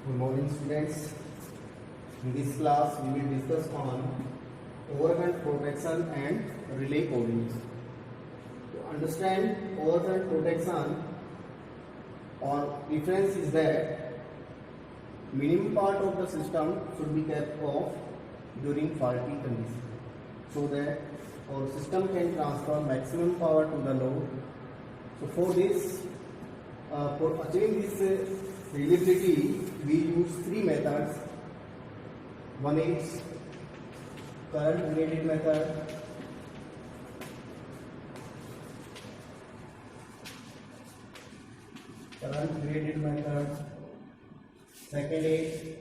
Good morning, students. In this class, we will discuss on overcurrent protection and relay coding. To understand overcurrent protection, or difference is that minimum part of the system should be kept off during faulty condition, so that our system can transfer maximum power to the load. So for this, for achieving this reliability, we use three methods. One is current graded method, second is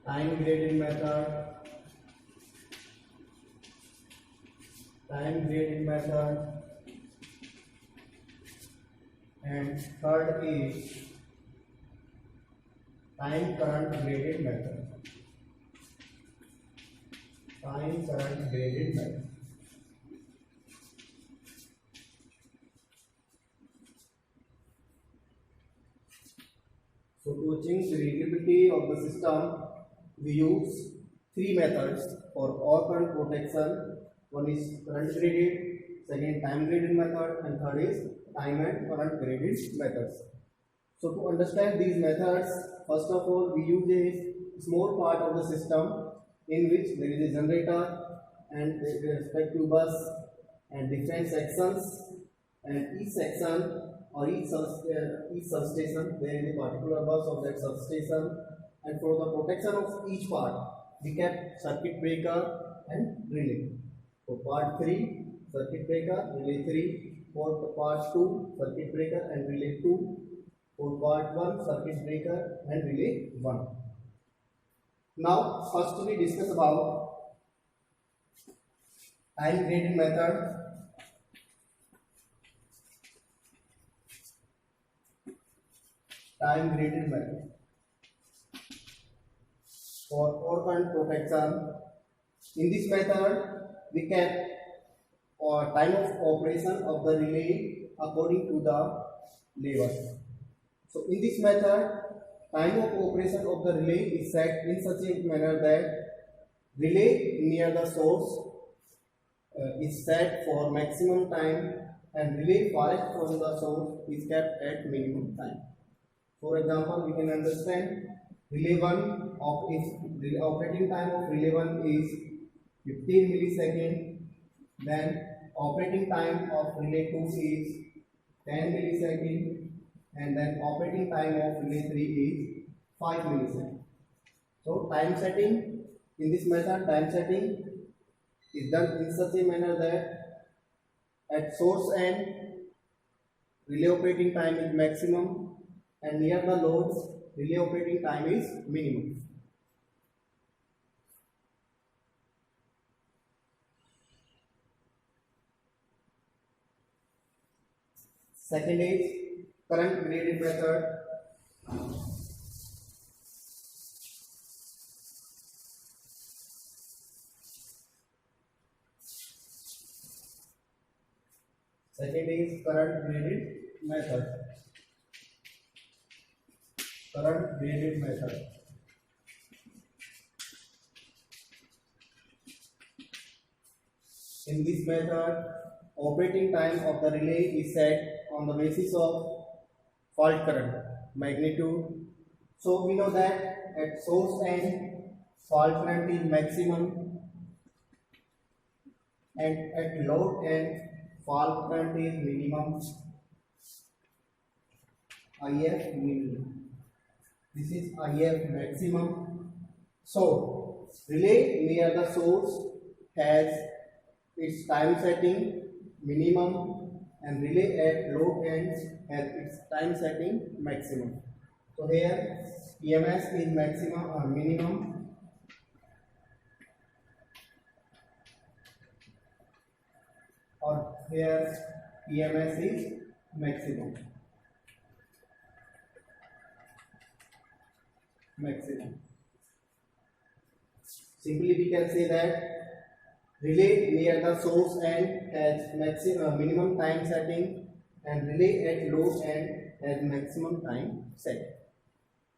time graded method, and third is time current graded method. So to achieve the reliability of the system, we use three methods for all current protection. One is current graded, second time graded method, and third is time and current graded methods. So to understand these methods, first of all, we use a small part of the system in which there is a generator and the respective bus and different sections, and each section or each substation there is a particular bus of that substation, and for the protection of each part we kept circuit breaker and relay. For part 3, circuit breaker, relay 3. For part 2, circuit breaker and relay 2. For part 1, circuit breaker and relay 1. Now first we discuss about time graded method. For overcurrent protection, in this method we can time of operation of the relay according to the level. So in this method, time of operation of the relay is set in such a manner that relay near the source is set for maximum time, and relay farthest from the source is kept at minimum time. For example, we can understand relay 1 of its operating time of relay 1 is 15 millisecond, then operating time of relay 2 is 10 millisecond, and then operating time of relay 3 is 5 milliseconds. So time setting in this method, time setting is done in such a manner that at source end relay operating time is maximum, and near the loads relay operating time is minimum. Second is current graded method. In this method, operating time of the relay is set on the basis of fault current magnitude. So we know that at source end fault current is maximum, and at load end fault current is minimum. IF minimum. This is IF maximum. So relay near the source has its time setting minimum, and relay at load ends has its time setting maximum. So here EMS is maximum or minimum, or here EMS is maximum. Simply we can say that relay near the source end has minimum time setting, and relay at load end has maximum time set.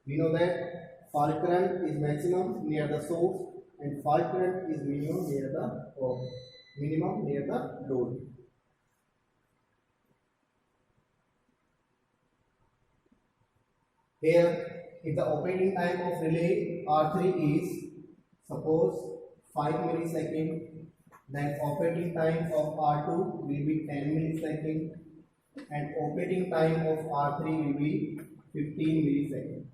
We know that fault current is maximum near the source and fault current is minimum near the load. Here, if the operating time of relay R3 is suppose 5 millisecond, then operating time of R2 will be 10 millisecond and operating time of R3 will be 15 millisecond.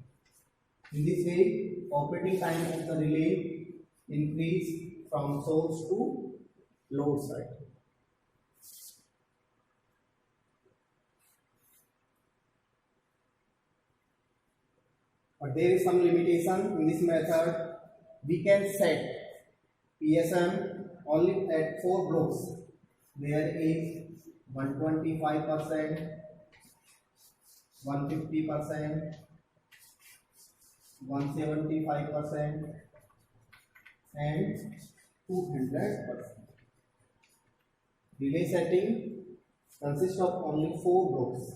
In this way, operating time of the relay increase from source to load side. But there is some limitation in this method. We can set PSM only at 4 blocks. There is 125%, 150%, 175% and 200%. Relay setting consists of only 4 blocks: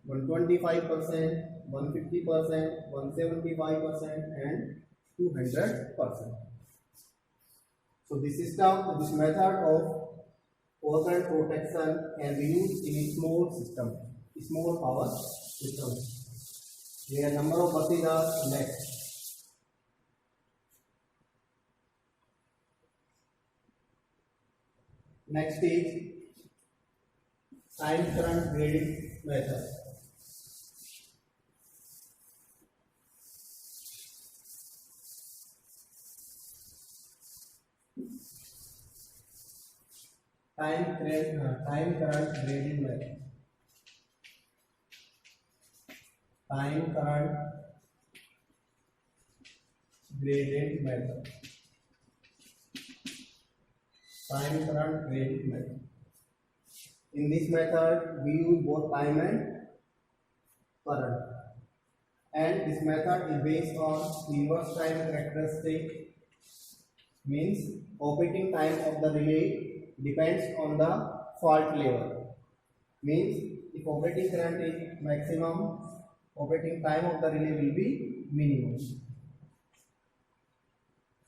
125%, 150%, 175% and 200%. So this method of overcurrent protection can be used in a small power system, where number of buses are less. Next is time current grading method. Time current grading method. Time current gradient method. Time current gradient method. In this method, we use both time and current, and this method is based on inverse time characteristic. Means operating time of the relay depends on the fault level. Means if operating current is maximum, operating time of the relay will be minimum.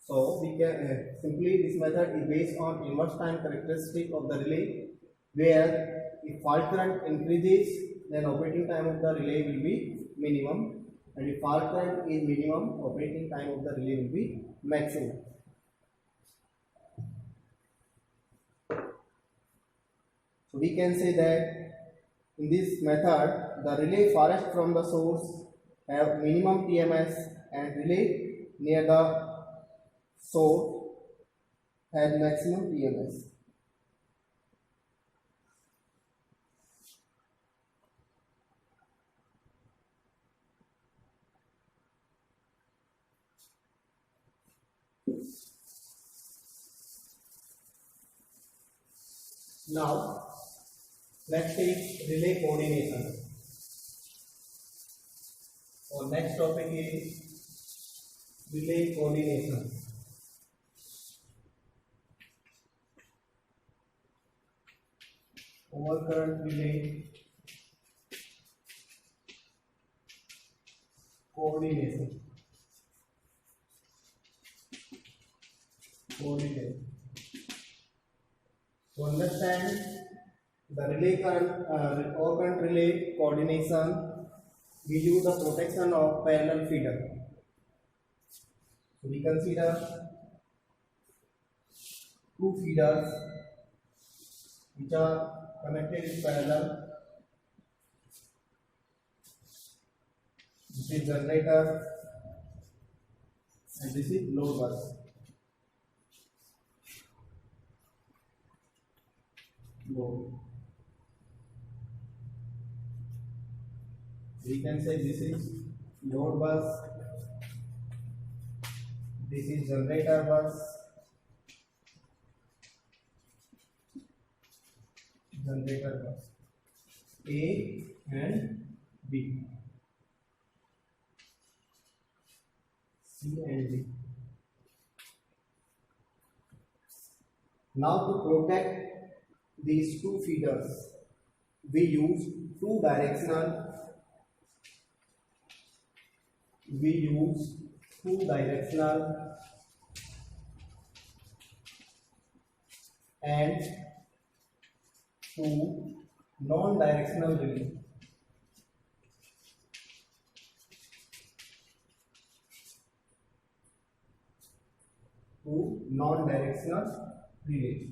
So we can simply this method is based on inverse time characteristic of the relay, where if fault current increases, then operating time of the relay will be minimum, and if fault current is minimum, operating time of the relay will be maximum. So we can say that in this method, the relay farthest from the source have minimum TMS, and relay near the source has maximum TMS. Now, next is relay coordination. Our next topic is relay coordination. Overcurrent relay coordination. To understand the relay current, overcurrent relay coordination, we use the protection of parallel feeder. So we consider two feeders which are connected in parallel. This is generator and this is load bus. We can say this is load bus, this is generator bus, A and B, C and D. Now to protect these two feeders, we use two directional we use two directional and two non-directional relay. Two non-directional relay.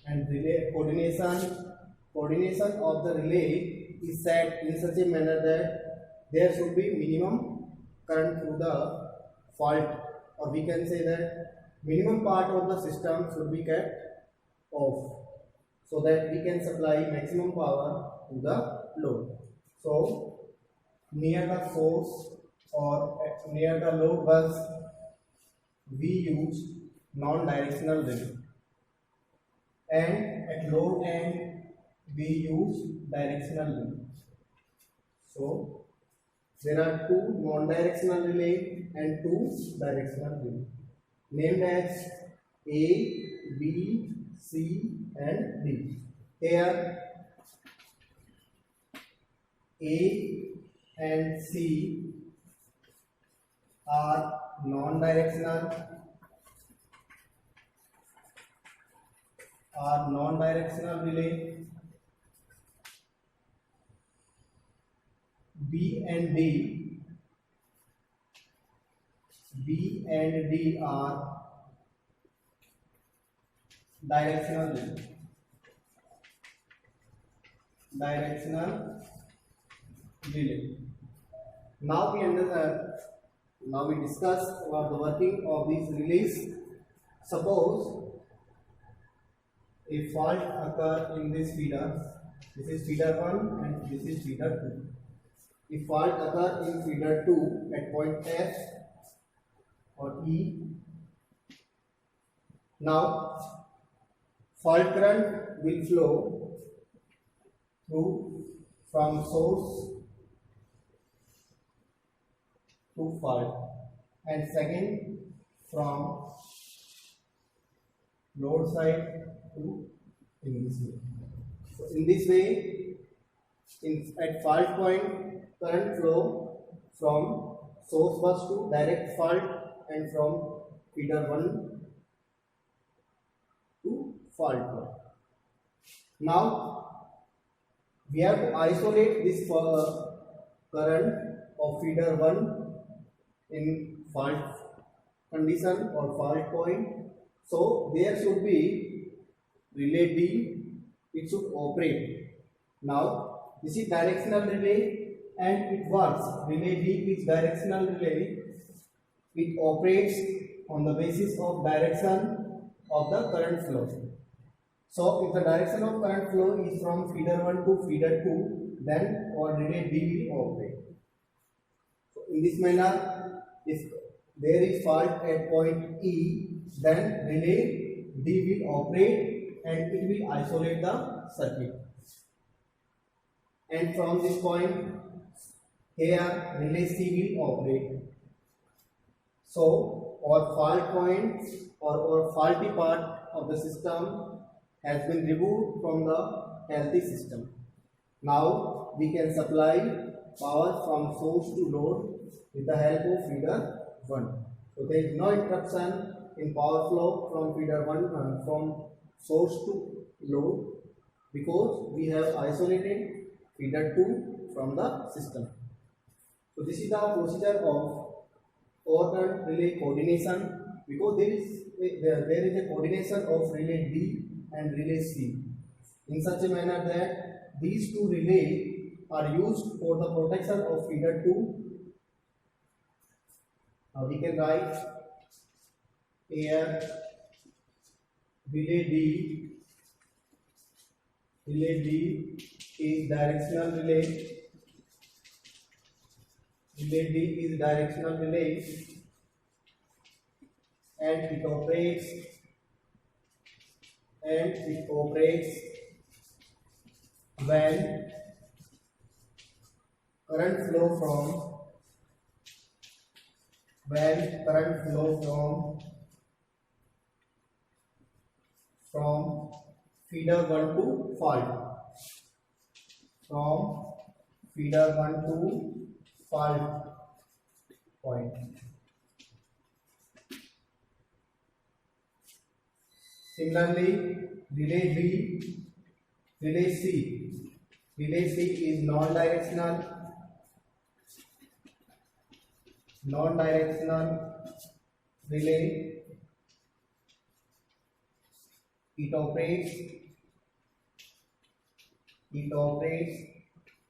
And relay coordination of the relay is set in such a manner that there should be minimum current through the fault, or we can say that minimum part of the system should be kept off so that we can supply maximum power to the load. So near the source or near the load bus we use non-directional relay, and at load end we use directional relay. So there are two non-directional relay and two directional relay named as A, B, C and D. Here A and C are non-directional relay. B and D are directional relay. Now we discuss about the working of these relays. Suppose a fault occur in this feeder. This is feeder 1 and this is feeder 2. If fault occur in feeder 2 at point F or E, now fault current will flow through from source to fault, and second from load side to in this way. So in this way, at fault point, current flow from source bus to direct fault and from feeder 1 to fault point. Now we have to isolate this current of feeder 1 in fault condition or fault point. So there should be relay D, it should operate. Now this is directional relay and it works. Relay D is directional relay. It operates on the basis of direction of the current flow. So if the direction of current flow is from feeder 1 to feeder 2, then our relay D will operate. So in this manner, if there is fault at point E, then relay D will operate and it will isolate the circuit. And from this point, here relay C will operate. So our fault points or our faulty part of the system has been removed from the healthy system. Now we can supply power from source to load with the help of feeder 1. So there is no interruption in power flow from feeder 1 from source to load because we have isolated feeder 2 from the system. So this is the procedure of overcurrent relay coordination, because there is a coordination of relay D and relay C in such a manner that these two relays are used for the protection of feeder 2. Now we can write here relay D is directional relay. Relay D is directional relay and it operates when current flow from feeder 1 to fault, from feeder 1 to fault point. Similarly, relay B, relay C. Relay C is non-directional relay. It operates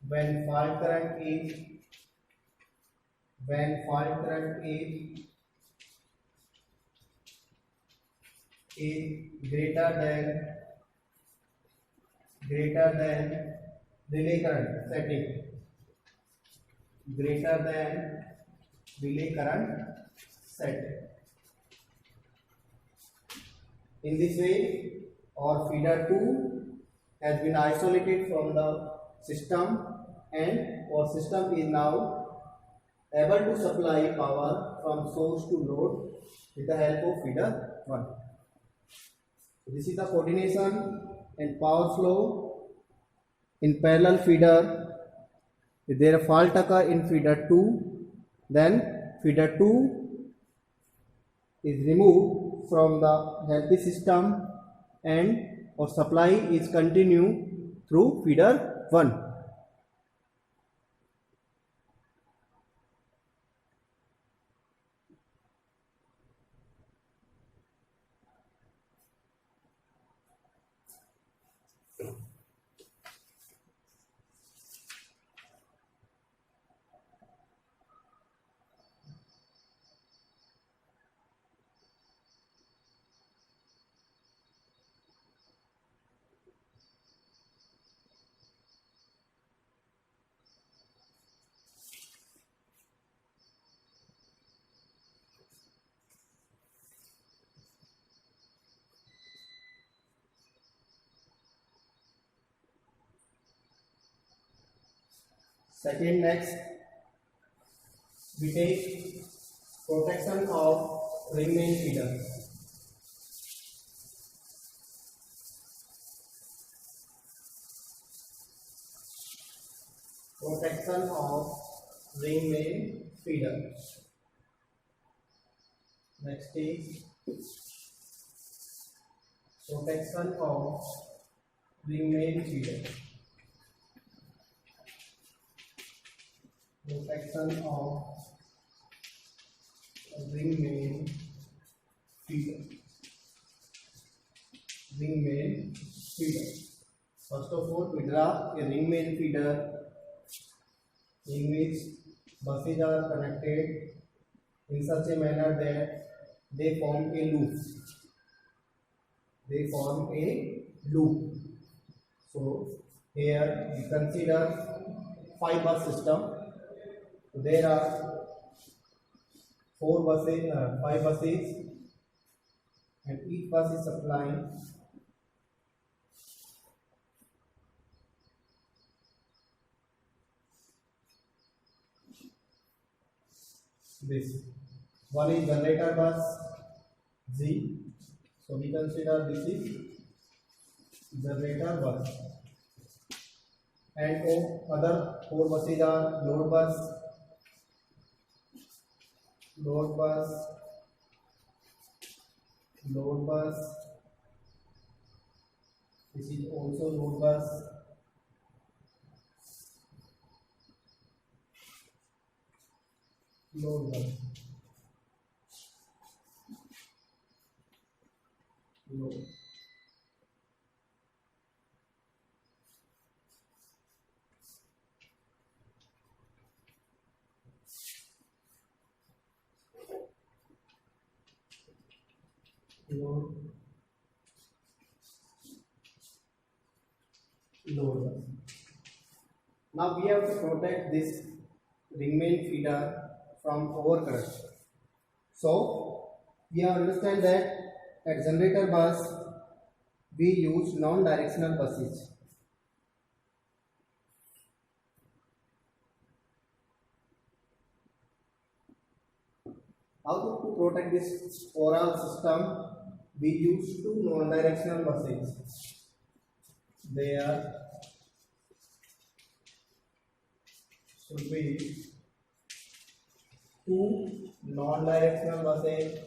when fault current is greater than relay current setting, greater than relay current setting. In this way, our feeder 2 has been isolated from the system, and our system is now able to supply power from source to load with the help of feeder 1. This is the coordination and power flow in parallel feeder. If there a fault occur in feeder 2, then feeder 2 is removed from the healthy system and our supply is continued through feeder 1. Second, next we take protection of ring main feeder. Protection of ring main feeder. Next is protection of ring main feeder. Protection of ring main feeder. Ring main feeder. First of all, we draw a ring main feeder in which buses are connected in such a manner that they form a loop. So here we consider 5 bus system. There are 5 buses, and each bus is supplying this. One is generator bus Z, so we consider this is generator bus, and other 4 buses are load bus, this is also load bus, load. Load. Now we have to protect this ring main feeder from overcurrent. So we understand that at generator bus we use non-directional buses. How to protect this overall system? We use 2 non-directional buses. There should be two non-directional buses,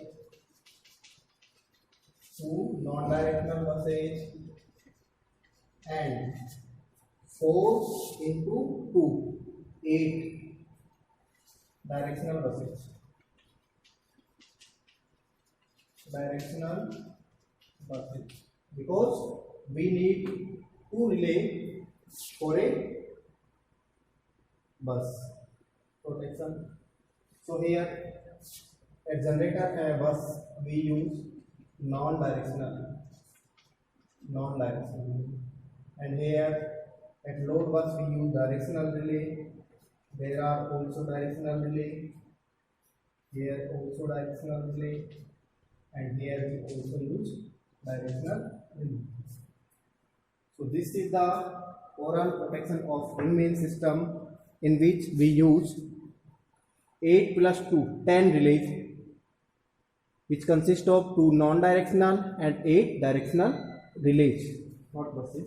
and 4 into 2, 8 directional buses. Because we need 2 relay for a bus protection. So here at generator and bus we use non-directional, and here at load bus we use directional relay. There are also directional relay, here also directional relay, and here we also use directional relay. So this is the overall protection of ring main system, in which we use 8 plus 2, 10 relays, which consist of 2 non-directional and 8 directional relays, not buses,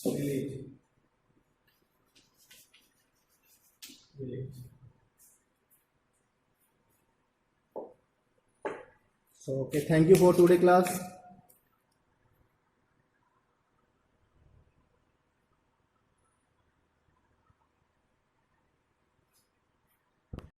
relays. So okay, thank you for today class.